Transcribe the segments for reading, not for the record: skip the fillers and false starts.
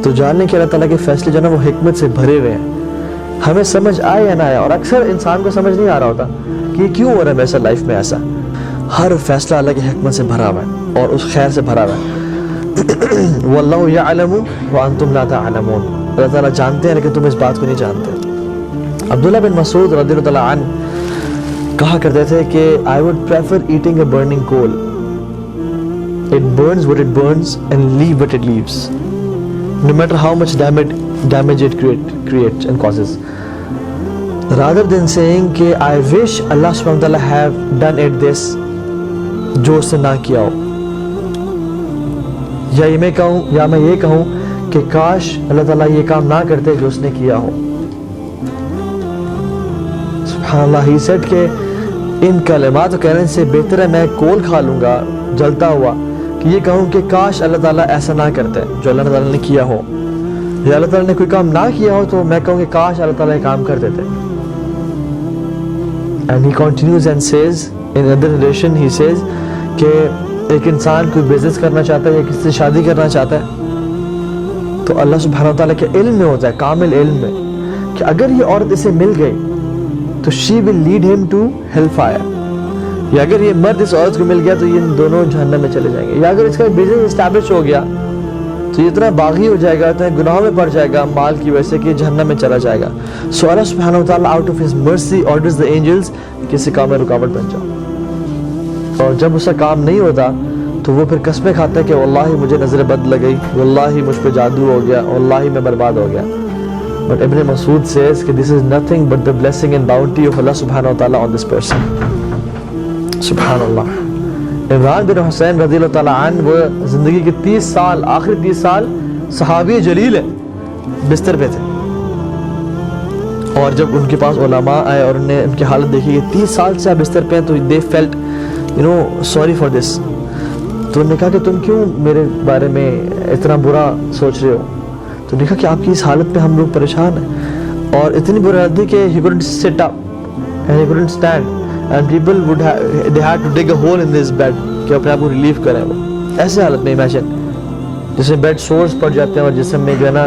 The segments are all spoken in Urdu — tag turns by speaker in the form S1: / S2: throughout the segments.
S1: تو جان لیں کہ اللہ تعالیٰ کے فیصلے جو ہے نا وہ حکمت سے بھرے ہوئے ہیں، ہمیں سمجھ آئے یا نہ آئے. اور اکثر انسان کو سمجھ نہیں آ رہا ہوتا کہ یہ کیوں ہو رہا ہے میرے لائف میں ایسا. ہر فیصلہ اللہ کی حکمت سے بھرا ہوا ہے اور اس خیر سے بھرا ہوا ہے. واللہ یعلم وانتم لا تعلمون. اللہ تعالیٰ جانتے ہیں لیکن تم اس بات کو نہیں جانتے. عبداللہ بن مسعود رضی اللہ تعالیٰ عنہ کہا کرتے تھے کہ I would prefer eating a burning coal. It burns what it burns and leave what it leaves, no matter how much damage it creates and causes, rather than saying کہ I wish Allah subhanahu wa ta'ala have done it this, جو اس نے نہ کیا ہو. یا میں یہ کہوں کہ کاش اللہ تعالیٰ یہ کام نہ کرتے جو اس نے کیا ہو. سبحان اللہ. He said کہ ان کلمات کہنے سے بہتر ہے میں کول کھا لوں گا جلتا ہوا کہ یہ کہوں کہ کاش اللہ تعالیٰ ایسا نہ کرتے جو اللہ تعالیٰ نے کیا ہو. یا اللہ تعالیٰ نے کوئی کام نہ کیا ہو تو میں کہوں کہ کاش اللہ تعالیٰ یہ کام کر دیتے. And he continues and says in another relation, he says کہ ایک انسان کوئی بزنس کرنا چاہتا ہے یا کسی سے شادی کرنا چاہتا ہے تو اللہ سبحانہ و تعالیٰ کے علم میں ہوتا ہے، کامل علم میں، کہ اگر یہ عورت اسے مل گئی تو she will lead him to hellfire. یا اگر یہ مرد اس عورت کو مل گیا تو یہ دونوں جہنم میں چلے جائیں گے. یا اگر اس کا بزنس اسٹیبلش ہو گیا تو یہ اتنا باغی ہو جائے گا، اتنا گناہوں میں پڑ جائے گا مال کی وجہ سے کہ جہنم میں چلا جائے گا. سو اللہ سبحانہ و تعالیٰ out of his mercy orders the angels کہ اس کام میں رکاوٹ بن جاؤ. اور جب اس کا کام نہیں ہوتا تو وہ پھر قسمیں کھاتا ہے کہ واللہ مجھے نظر بد لگئی، واللہ مجھ پہ جادو ہو گیا، واللہ میں برباد ہو گیا. But Ibn Mas'ud says کہ this is nothing but the blessing and bounty of Allah subhanahu wa ta'ala on this person. سبحان اللہ. عمران بن حسین رضی اللہ تعالیٰ عنہ وہ زندگی کے 30 سال آخری 30 سال صحابی جلیل ہے، بستر پہ تھے. اور جب ان کے پاس علماء آئے اور انہوں نے ان کی حالت دیکھی کہ 30 سال سے آپ بستر پہ ہیں تو they felt sorry for this. تو انہوں نے کہا کہ تم کیوں میرے بارے میں اتنا برا سوچ رہے ہو؟ تو نے کہا کہ آپ کی اس حالت پہ ہم لوگ پریشان ہیں. اور اتنی بری حالت تھی کہ he couldn't sit up and he couldn't stand and people they had to dig a hole in this bed کہ اپنے آپ کو ریلیف کریں. وہ ایسے حالت میں امیجن جس میں بیڈ سورس پڑ جاتے ہیں اور جسم میں جو ہے نا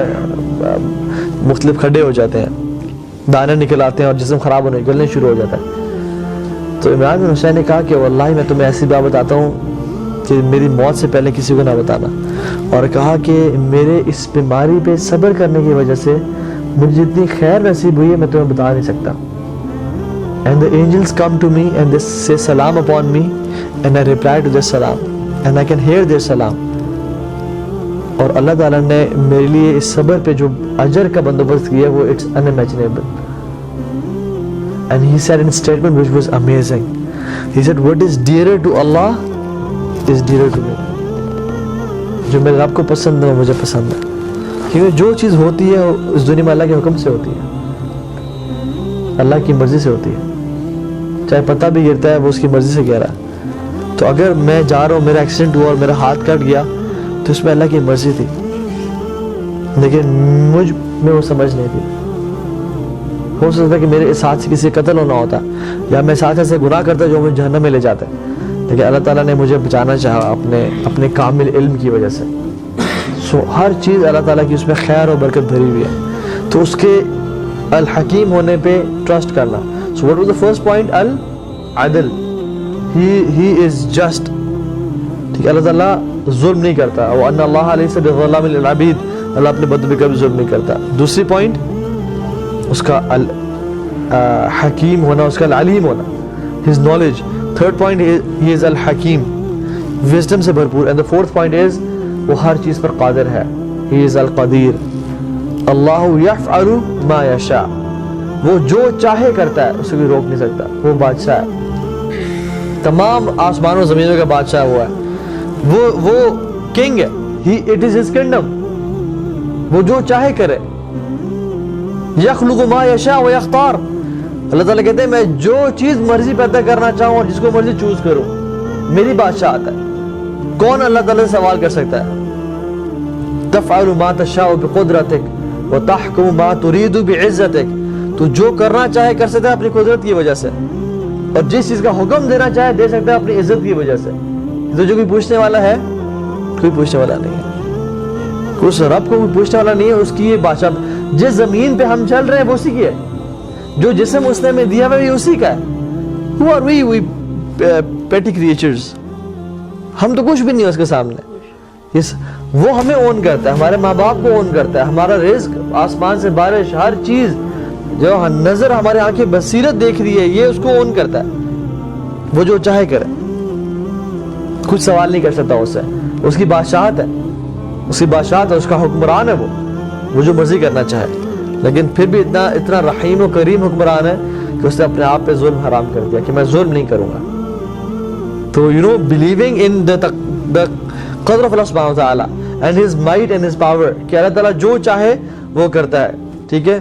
S1: مختلف کھڈے ہو جاتے ہیں، دانے نکل آتے ہیں اور جسم خراب ہونے گلنے شروع ہو جاتا ہے. تو عمران بن حسین نے کہا کہ واللہ میں تمہیں ایسی بات بتاتا ہوں کہ میری موت سے پہلے کسی کو نہ بتانا. اور کہا کہ میرے اس بیماری پہ صبر کرنے کی وجہ سے مجھے جتنی خیر نصیب ہوئی ہے میں تمہیں بتا نہیں سکتا. And the angels come to me and they say salam upon me and I reply to their salam and I can hear their salam. اور اللہ تعالیٰ نے میرے لیے اس صبر پہ جو اجر کا بندوبست کیا وہ it's unimaginable. And he said in a statement which was amazing. He said what is dearer to Allah is dearer to me. جو میرے رب کو پسند ہے وہ مجھے پسند ہے. کیونکہ جو چیز ہوتی ہے اس دنیا میں اللہ کے حکم سے ہوتی ہے، اللہ کی مرضی سے ہوتی ہے. چاہے پتہ بھی گرتا ہے وہ اس کی مرضی سے گر رہا ہے. تو اگر میں جا رہا ہوں میرا ایکسیڈنٹ ہوا اور میرا ہاتھ کٹ گیا تو اس میں اللہ کی مرضی تھی، لیکن مجھ میں وہ سمجھ نہیں تھی. ہو سکتا ہے کہ میرے اس ہاتھ سے کسی قتل ہونا ہوتا یا میں ساتھ ایسے گناہ کرتا جو مجھے جہنم میں لے جاتا ہے، لیکن اللہ تعالیٰ نے مجھے بچانا چاہا اپنے کامل علم کی وجہ سے. سو ہر چیز اللہ تعالیٰ کی اس میں خیر اور برکت بھری ہوئی ہے. تو اس کے الحکیم ہونے پہ ٹرسٹ کرنا. So what was the first point? Al-Adl. He is just. ٹھیک ہے، اللہ تعالیٰ ظلم نہیں کرتا. وَأَنَّ اللَّهَ لَيْسَ بِظَلَّامٍ لِلْعَبِيدِ. اللہ اپنے بندوں پہ کبھی ظلم نہیں کرتا. دوسری پوائنٹ اس کا حکیم ہونا، اس کا العلیم ہونا، his knowledge. Third point he is al-Hakim, wisdom سے بھرپور. And the fourth point is وہ ہر چیز پر قادر ہے. He is al-Qadir. اللہ یفعل ما یشاء. وہ جو چاہے کرتا ہے، اسے کوئی روک نہیں سکتا. وہ بادشاہ ہے، تمام آسمان و زمینوں کا بادشاہ وہ ہے. وہ کنگ ہے. It is his kingdom. وہ جو چاہے کرے. یخلق ما یشاء و یختار. اللہ تعالیٰ کہتے ہیں میں جو چیز مرضی پیدا کرنا چاہوں اور جس کو مرضی چوز کروں، میری بادشاہت ہے. کون اللہ تعالیٰ سے سوال کر سکتا ہے؟ تفعل ما تشاء بقدرتک وتحکم ما ترید بعزتک. تو جو کرنا چاہے کر سکتا ہے اپنی قدرت کی وجہ سے، اور جس چیز کا حکم دینا چاہے دے سکتا ہے اپنی عزت کی وجہ سے. تو جو کوئی پوچھنے والا ہے، کوئی پوچھنے والا نہیں ہے. اس رب کو پوچھنے والا نہیں ہے, اس کی یہ بادشاہ. جس زمین پہ ہم چل رہے ہیں وہ اسی کی ہے, جو جسم اس نے ہمیں دیا ہے وہ اسی کا ہے. Who are we petty creatures, ہم تو کچھ بھی نہیں ہے اس کے سامنے. وہ ہمیں اون کرتا ہے, ہمارے ماں باپ کو اون کرتا ہے, ہمارا رزق, آسمان سے بارش, ہر چیز جو نظر ہمارے آنکھیں بصیرت دیکھ رہی ہے, یہ اس کو اون کرتا ہے. وہ جو چاہے کرے, کچھ سوال نہیں کر سکتا اس سے. اس کی بادشاہت ہے, اس کی بادشاہت ہے, اس کا حکمران ہے, وہ جو مرضی کرنا چاہے. لیکن پھر بھی اتنا رحیم و کریم حکمران ہے کہ اس نے اپنے آپ پہ ظلم حرام کر دیا کہ میں ظلم نہیں کروں گا. تو believing in the قدر of اللہ سبحانہ وتعالی and his might and his power, کہ اللہ تعالیٰ جو چاہے وہ کرتا ہے. ٹھیک ہے.